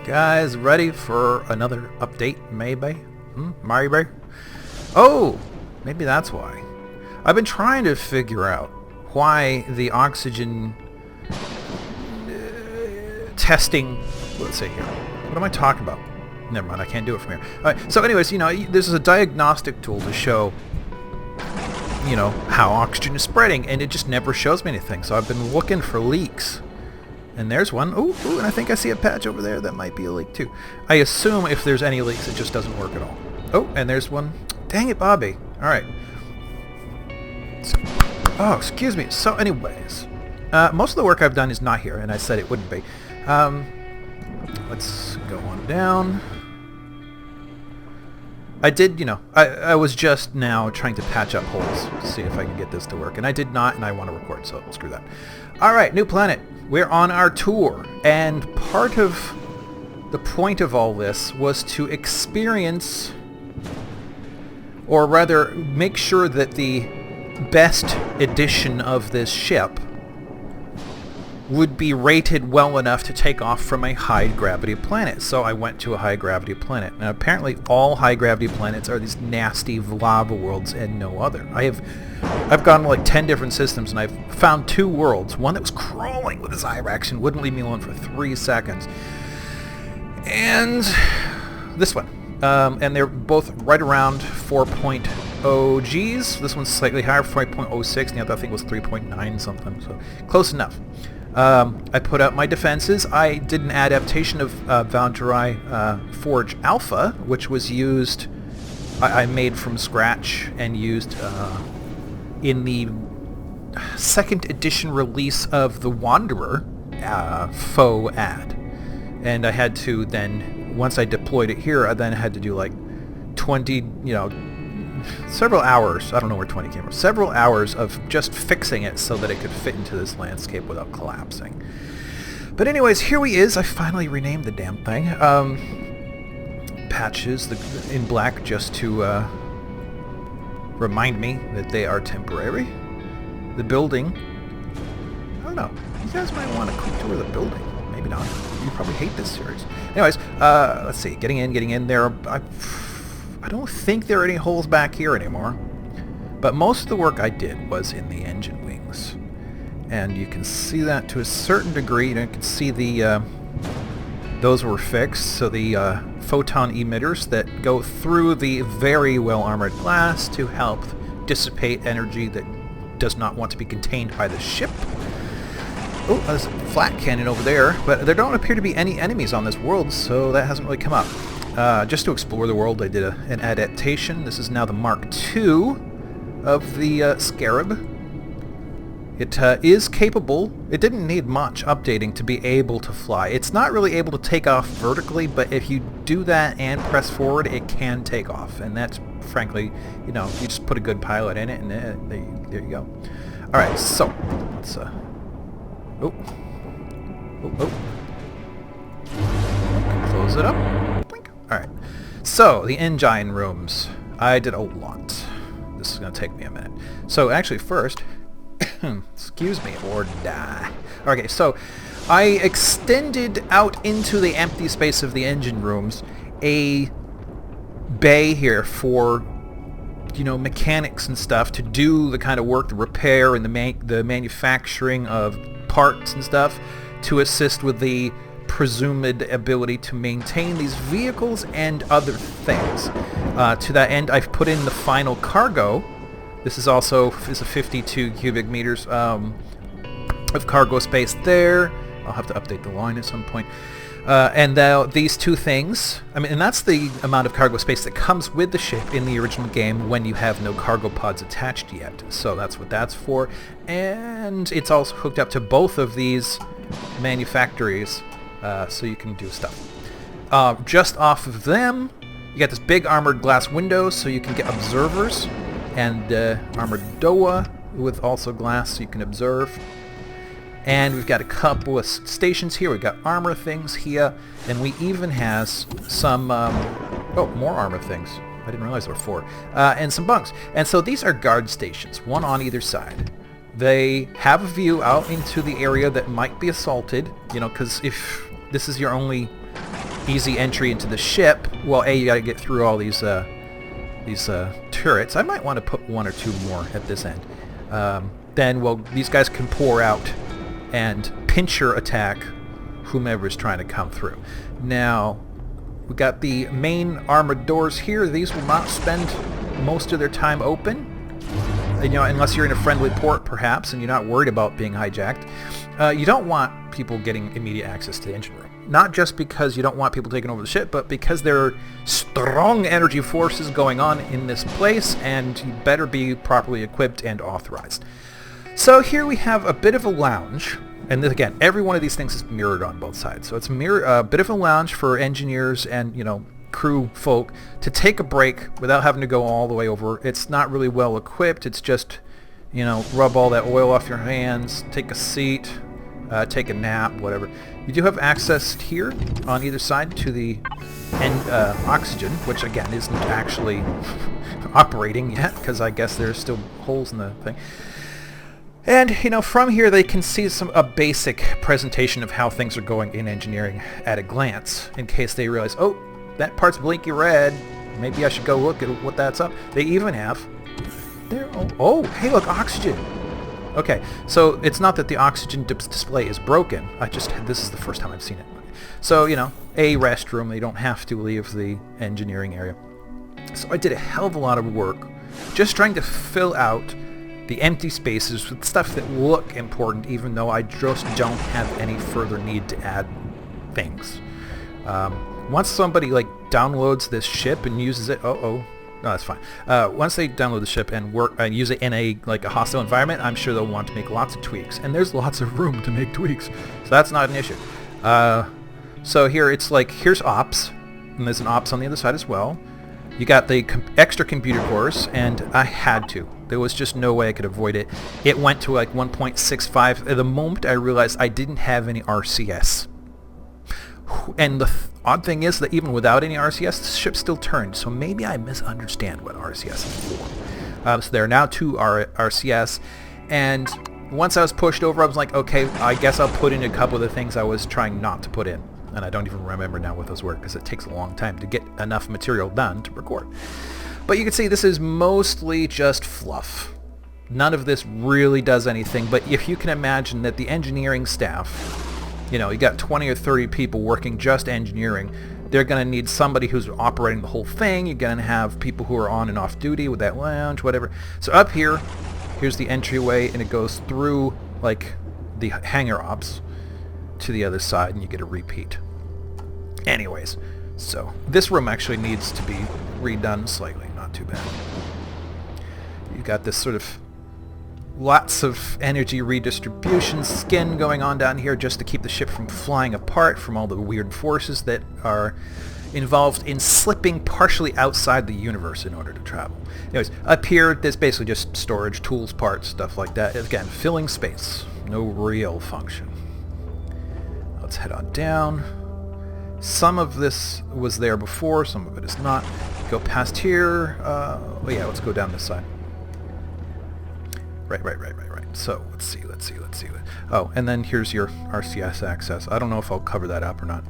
Guys, ready for another update, maybe? Maybe? Oh! Maybe that's why. I've been trying to figure out why the oxygen testing... Let's see here. What am I talking about? Never mind, I can't do it from here. Alright, so anyways, you know, this is a diagnostic tool to show, you know, how oxygen is spreading, and it just never shows me anything. So I've been looking for leaks. And there's one. Ooh, and I think I see a patch over there that might be a leak too. I assume if there's any leaks, it just doesn't work at all. Oh, and there's one. Dang it, Bobby. Alright. Oh, excuse me. So anyways, most of the work I've done is not here, and I said it wouldn't be. Let's go on down. I did, you know, I was just now trying to patch up holes to see if I can get this to work, and I did not, and I want to record, so screw that. Alright, new planet. We're on our tour, and part of the point of all this was to experience, or rather make sure that the best edition of this ship would be rated well enough to take off from a high-gravity planet. So I went to a high-gravity planet. Now apparently all high-gravity planets are these nasty lava worlds and no other. I've gone to like 10 different systems and I've found 2 worlds. One that was crawling with his eye reaction, wouldn't leave me alone for 3 seconds. And this one. And they're both right around 4.0 Gs. This one's slightly higher, 5.06, and the other I think was 3.9 something, so close enough. I put out my defenses. I did an adaptation of Valkyrie Forge Alpha, which was used, I made from scratch and used in the 2nd edition release of the Wanderer faux ad. And I had to then, once I deployed it here, I then had to do like 20, you know, several hours, I don't know where 20 came from, several hours of just fixing it so that it could fit into this landscape without collapsing. But anyways, here he is. I finally renamed the damn thing. Patches in black just to remind me that they are temporary. The building, I don't know, you guys might want a quick tour of the building. Maybe not. You probably hate this series. Anyways, let's see, getting in there. I don't think there are any holes back here anymore, but most of the work I did was in the engine wings, and you can see that to a certain degree. You can see the those were fixed, so the photon emitters that go through the very well armored glass to help dissipate energy that does not want to be contained by the ship. Oh, there's a flat cannon over there, but there don't appear to be any enemies on this world, so that hasn't really come up. Just to explore the world, I did an adaptation. This is now the Mark II of the Scarab. It is capable. It didn't need much updating to be able to fly. It's not really able to take off vertically, but if you do that and press forward, it can take off. And that's, frankly, you know, you just put a good pilot in it, and there you go. All right, so let's... Close it up. Alright, so the engine rooms. I did a lot. This is going to take me a minute. So actually first, excuse me, or die. Okay, so I extended out into the empty space of the engine rooms a bay here for, you know, mechanics and stuff to do the kind of work, the repair and the manufacturing of parts and stuff to assist with the presumed ability to maintain these vehicles and other things. To that end, I've put in the final cargo. This is a 52 cubic meters of cargo space there. I'll have to update the line at some point. And these 2 things, I mean, and that's the amount of cargo space that comes with the ship in the original game when you have no cargo pods attached yet. So that's what that's for. And it's also hooked up to both of these manufactories, so you can do stuff. Just off of them, you got this big armored glass window, so you can get observers, and armored DOA with also glass, so you can observe. And we've got a couple of stations here. We've got armor things here, and we even has some, more armor things. I didn't realize there were 4. And some bunks. And so these are guard stations, one on either side. They have a view out into the area that might be assaulted, you know, because if this is your only easy entry into the ship. Well, A, you got to get through all these turrets. I might want to put one or two more at this end. Then, well, these guys can pour out and pincher attack whomever is trying to come through. Now, we got the main armored doors here. These will not spend most of their time open. You know, unless you're in a friendly port, perhaps, and you're not worried about being hijacked. You don't want people getting immediate access to the engine room. Not just because you don't want people taking over the ship, but because there are strong energy forces going on in this place, and you better be properly equipped and authorized. So here we have a bit of a lounge, and then again, every one of these things is mirrored on both sides. So it's a bit of a lounge for engineers and, you know, crew folk to take a break without having to go all the way over. It's not really well equipped. It's just, you know, rub all that oil off your hands, take a seat, take a nap, whatever. You do have access here on either side to the oxygen, which again isn't actually operating yet because I guess there's still holes in the thing. And, you know, from here they can see a basic presentation of how things are going in engineering at a glance, in case they realize, oh, that part's blinky red, maybe I should go look at what that's up. They even have there. Oh, hey, look, oxygen. Okay, so it's not that the oxygen display is broken. This is the first time I've seen it. So, you know, a restroom. They don't have to leave the engineering area. So I did a hell of a lot of work just trying to fill out the empty spaces with stuff that look important, even though I just don't have any further need to add things. Once somebody like downloads this ship and uses it, no, that's fine. Once they download the ship and use it in a hostile environment, I'm sure they'll want to make lots of tweaks, and there's lots of room to make tweaks, so that's not an issue. So here it's like, here's ops, and there's an ops on the other side as well. You got the extra computer cores, and I had to. There was just no way I could avoid it. It went to like 1.65 at the moment I realized I didn't have any RCS. And the odd thing is that even without any RCS, the ship still turned, so maybe I misunderstand what RCS is for. So there are now 2 RCS, and once I was pushed over, I was like, okay, I guess I'll put in a couple of the things I was trying not to put in. And I don't even remember now what those were, because it takes a long time to get enough material done to record. But you can see this is mostly just fluff. None of this really does anything, but if you can imagine that the engineering staff, you know, you got 20 or 30 people working just engineering, they're going to need somebody who's operating the whole thing. You're going to have people who are on and off duty with that lounge, whatever. So up here, here's the entryway, and it goes through, like, the hangar ops to the other side, and you get a repeat. Anyways, so this room actually needs to be redone slightly, not too bad. You got this sort of lots of energy redistribution skin going on down here just to keep the ship from flying apart from all the weird forces that are involved in slipping partially outside the universe in order to travel. Anyways, up here, there's basically just storage, tools, parts, stuff like that. Again, filling space. No real function. Let's head on down. Some of this was there before, some of it is not. Go past here. Oh yeah, let's go down this side. Right. So, let's see. Oh, and then here's your RCS access. I don't know if I'll cover that up or not.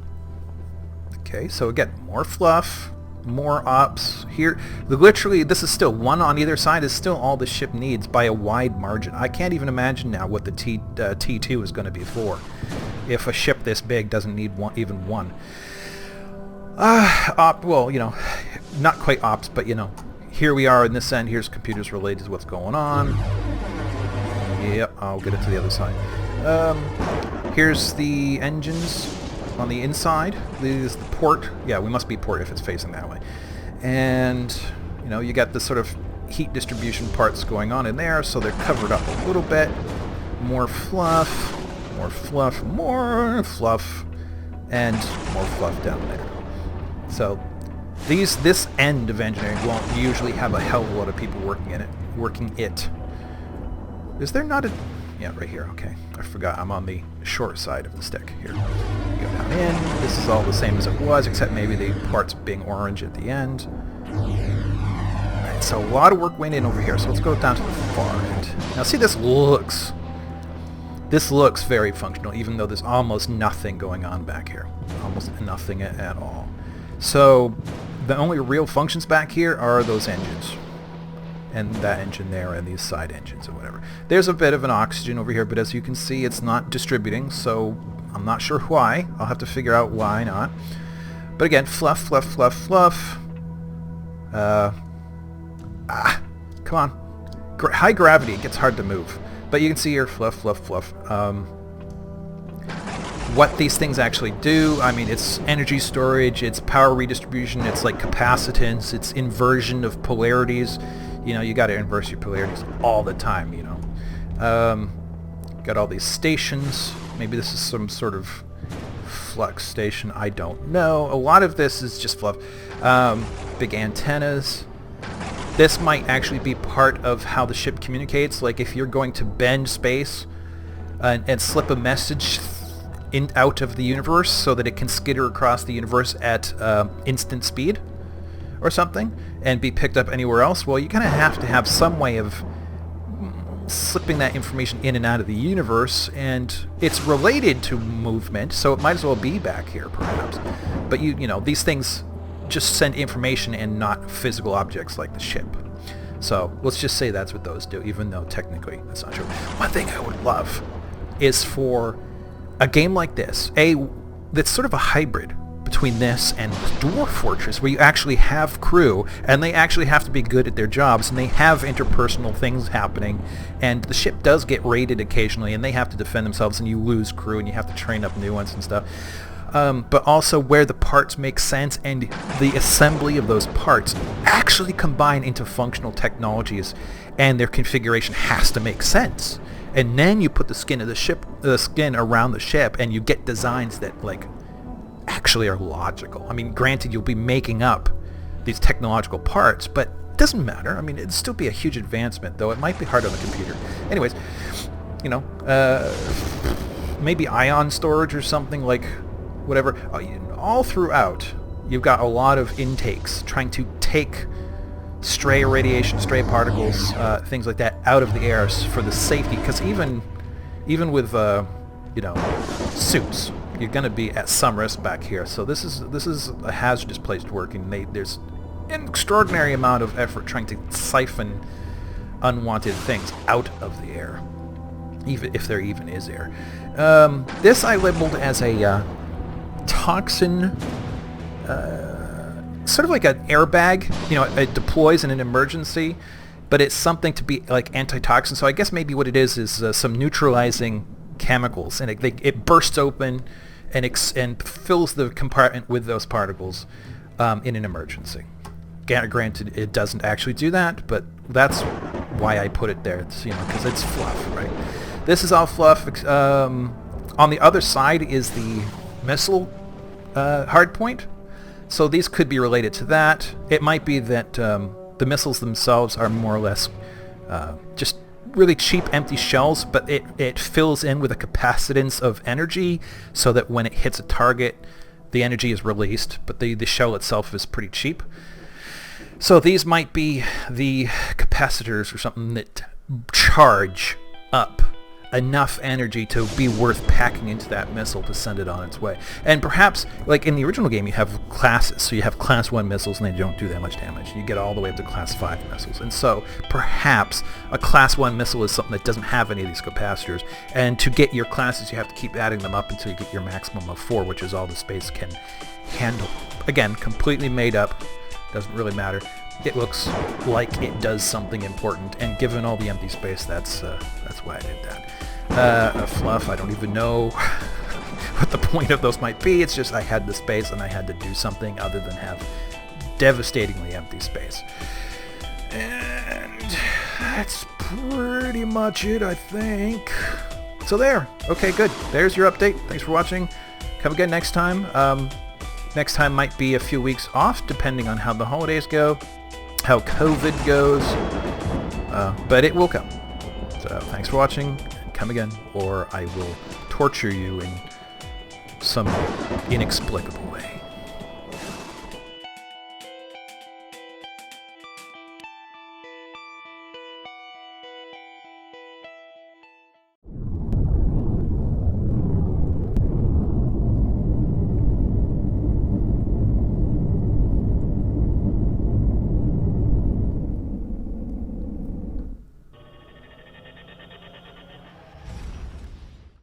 Okay, so again, more fluff, more ops. Here, literally, this is still, one on either side is still all the ship needs by a wide margin. I can't even imagine now what the T2 is going to be for, if a ship this big doesn't need even one. Well, you know, not quite ops, but, you know, here we are in this end. Here's computers related to what's going on. Yep, I'll get it to the other side. Here's the engines on the inside. This is the port. Yeah, we must be port if it's facing that way. And, you know, you got this sort of heat distribution parts going on in there, so they're covered up a little bit. More fluff, and more fluff down there. So this end of engineering won't usually have a hell of a lot of people working it. Is there not a... Yeah, right here, okay. I forgot, I'm on the short side of the stick here. You go down in, this is all the same as it was, except maybe the parts being orange at the end. Alright, so a lot of work went in over here, so let's go down to the far end. Now see, this looks This looks very functional, even though there's almost nothing going on back here. Almost nothing at all. So the only real functions back here are those engines. And that engine there and these side engines or whatever. There's a bit of an oxygen over here, but as you can see, it's not distributing, so I'm not sure why. I'll have to figure out why not. But again, fluff, fluff, fluff, fluff. Come on. High gravity, it gets hard to move. But you can see here, fluff, fluff, fluff. What these things actually do, I mean, it's energy storage, it's power redistribution, it's like capacitance, it's inversion of polarities. You know, you got to inverse your polarities all the time, you know. Got all these stations. Maybe this is some sort of flux station. I don't know. A lot of this is just fluff. Big antennas. This might actually be part of how the ship communicates. Like if you're going to bend space and slip a message out of the universe so that it can skitter across the universe at instant speed or something and be picked up anywhere else, well, you kind of have to have some way of slipping that information in and out of the universe, and it's related to movement, so it might as well be back here perhaps. But you know, these things just send information and not physical objects like the ship. So let's just say that's what those do, even though technically that's not true. One thing I would love is for a game like this, that's sort of a hybrid between this and Dwarf Fortress, where you actually have crew, and they actually have to be good at their jobs, and they have interpersonal things happening, and the ship does get raided occasionally, and they have to defend themselves, and you lose crew, and you have to train up new ones and stuff. But also where the parts make sense, and the assembly of those parts actually combine into functional technologies, and their configuration has to make sense. And then you put the skin of the ship, the skin around the ship, and you get designs that like actually are logical. I mean, granted, you'll be making up these technological parts, but it doesn't matter. I mean, it'd still be a huge advancement, though it might be hard on the computer. Anyways, you know, maybe ion storage or something, like whatever. All throughout, you've got a lot of intakes trying to take stray radiation, stray particles, things like that out of the air for the safety, because even with you know, suits, you're going to be at some risk back here. So this is a hazardous place to work, and there's an extraordinary amount of effort trying to siphon unwanted things out of the air, even if there even is air. This I labeled as a toxin, sort of like an airbag. You know, it deploys in an emergency, but it's something to be like antitoxin. So I guess maybe what it is some neutralizing chemicals, and it bursts open and fills the compartment with those particles in an emergency. Granted, it doesn't actually do that, but that's why I put it there. It's, you know, because it's fluff, right? This is all fluff. On the other side is the missile hardpoint, so these could be related to that. It might be that the missiles themselves are more or less just really cheap empty shells, but it fills in with a capacitance of energy so that when it hits a target, the energy is released, but the shell itself is pretty cheap. So these might be the capacitors or something that charge up enough energy to be worth packing into that missile to send it on its way. And perhaps, like in the original game, you have classes. So you have class 1 missiles, and they don't do that much damage. You get all the way up to class 5 missiles. And so perhaps a class 1 missile is something that doesn't have any of these capacitors. And to get your classes, you have to keep adding them up until you get your maximum of 4, which is all the space can handle. Again, completely made up. Doesn't really matter. It looks like it does something important, and given all the empty space, that's why I did that. Fluff, I don't even know what the point of those might be. It's just I had the space and I had to do something other than have devastatingly empty space. And that's pretty much it, I think. So there. Okay, good. There's your update. Thanks for watching. Come again next time. Next time might be a few weeks off, depending on how the holidays go, how COVID goes, but it will come. So thanks for watching. Come again, or I will torture you in some inexplicable way.